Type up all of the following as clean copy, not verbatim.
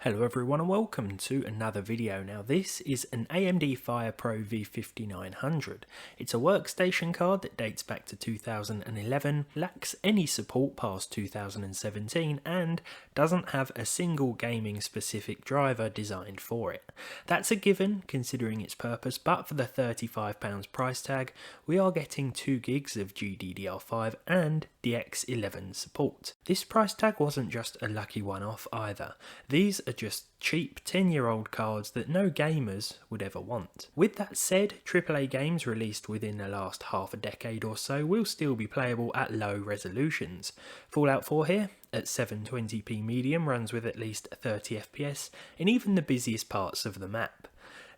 Hello everyone and welcome to another video. Now this is an AMD FirePro V5900. It's a workstation card that dates back to 2011, lacks any support past 2017 and doesn't have a single gaming specific driver designed for it. That's a given considering its purpose, but for the £35 price tag we are getting 2 gigs of GDDR5 and DX11 support. This price tag wasn't just a lucky one-off either. These are just cheap 10-year-old cards that no gamers would ever want. With that said, AAA games released within the last half a decade or so will still be playable at low resolutions. Fallout 4 here, at 720p medium, runs with at least 30 FPS in even the busiest parts of the map.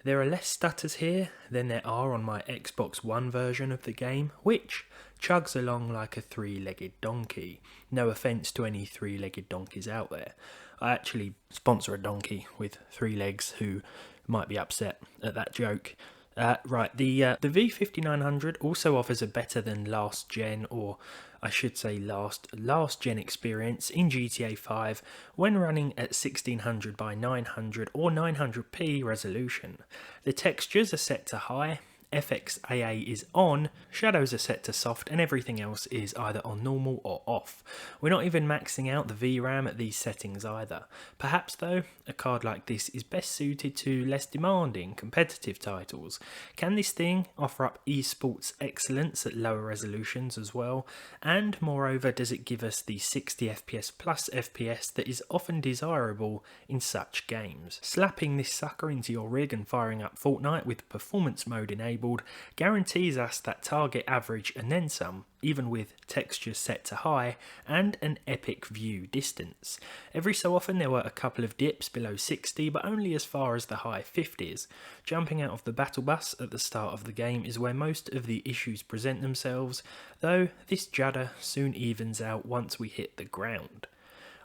There are less stutters here than there are on my Xbox One version of the game, which chugs along like a three-legged donkey. No offence to any three-legged donkeys out there. I actually sponsor a donkey with 3 legs who might be upset at that joke. The V5900 also offers a better than last gen, or I should say last gen experience in GTA 5 when running at 1600 by 900 or 900p resolution. The textures are set to high, FXAA is on, shadows are set to soft, and everything else is either on normal or off. We're not even maxing out the VRAM at these settings either. Perhaps though, a card like this is best suited to less demanding competitive titles. Can this thing offer up esports excellence at lower resolutions as well? And moreover, does it give us the 60 FPS plus FPS that is often desirable in such games? Slapping this sucker into your rig and firing up Fortnite with performance mode enabled guarantees us that target average and then some, even with textures set to high and an epic view distance. Every so often there were a couple of dips below 60, but only as far as the high 50s. Jumping out of the battle bus at the start of the game is where most of the issues present themselves, though this judder soon evens out once we hit the ground.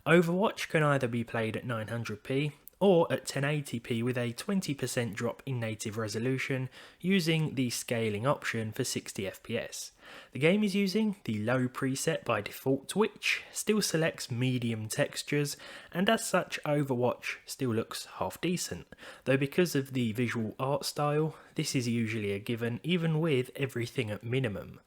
Overwatch can either be played at 900p or at 1080p with a 20% drop in native resolution using the scaling option for 60 FPS. The game is using the low preset by default, which still selects medium textures, and as such Overwatch still looks half decent, though because of the visual art style this is usually a given even with everything at minimum.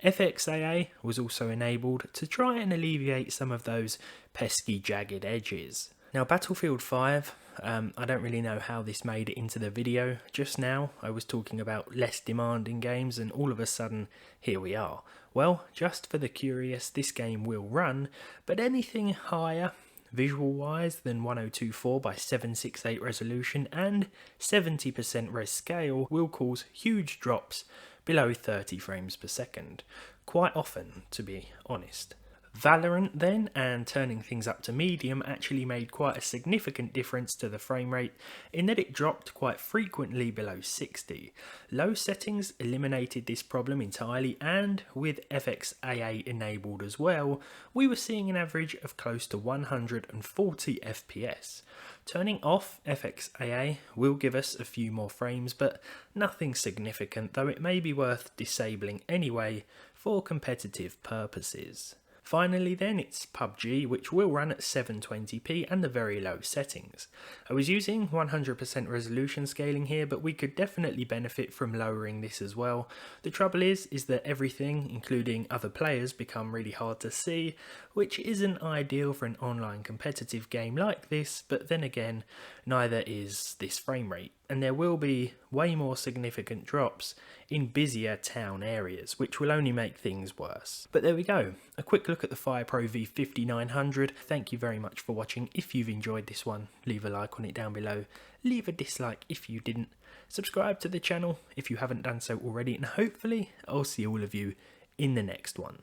FXAA was also enabled to try and alleviate some of those pesky jagged edges. Now Battlefield 5, I don't really know how this made it into the video. Just now I was talking about less demanding games and all of a sudden here we are. Well, just for the curious, this game will run, but anything higher visual wise than 1024 by 768 resolution and 70% res scale will cause huge drops below 30 frames per second. Quite often, to be honest. Valorant then, and turning things up to medium, actually made quite a significant difference to the frame rate in that it dropped quite frequently below 60. Low settings eliminated this problem entirely, and with FXAA enabled as well, we were seeing an average of close to 140 FPS. Turning off FXAA will give us a few more frames, but nothing significant, though it may be worth disabling anyway for competitive purposes. Finally then, it's PUBG, which will run at 720p and the very low settings. I was using 100% resolution scaling here, but we could definitely benefit from lowering this as well. The trouble is that everything, including other players, become really hard to see, which isn't ideal for an online competitive game like this, but then again, neither is this frame rate. And there will be way more significant drops in busier town areas, which will only make things worse. But there we go, a quick look at the FirePro V5900. Thank you very much for watching. If you've enjoyed this one, leave a like on it down below, leave a dislike if you didn't, subscribe to the channel if you haven't done so already, and hopefully I'll see all of you in the next one.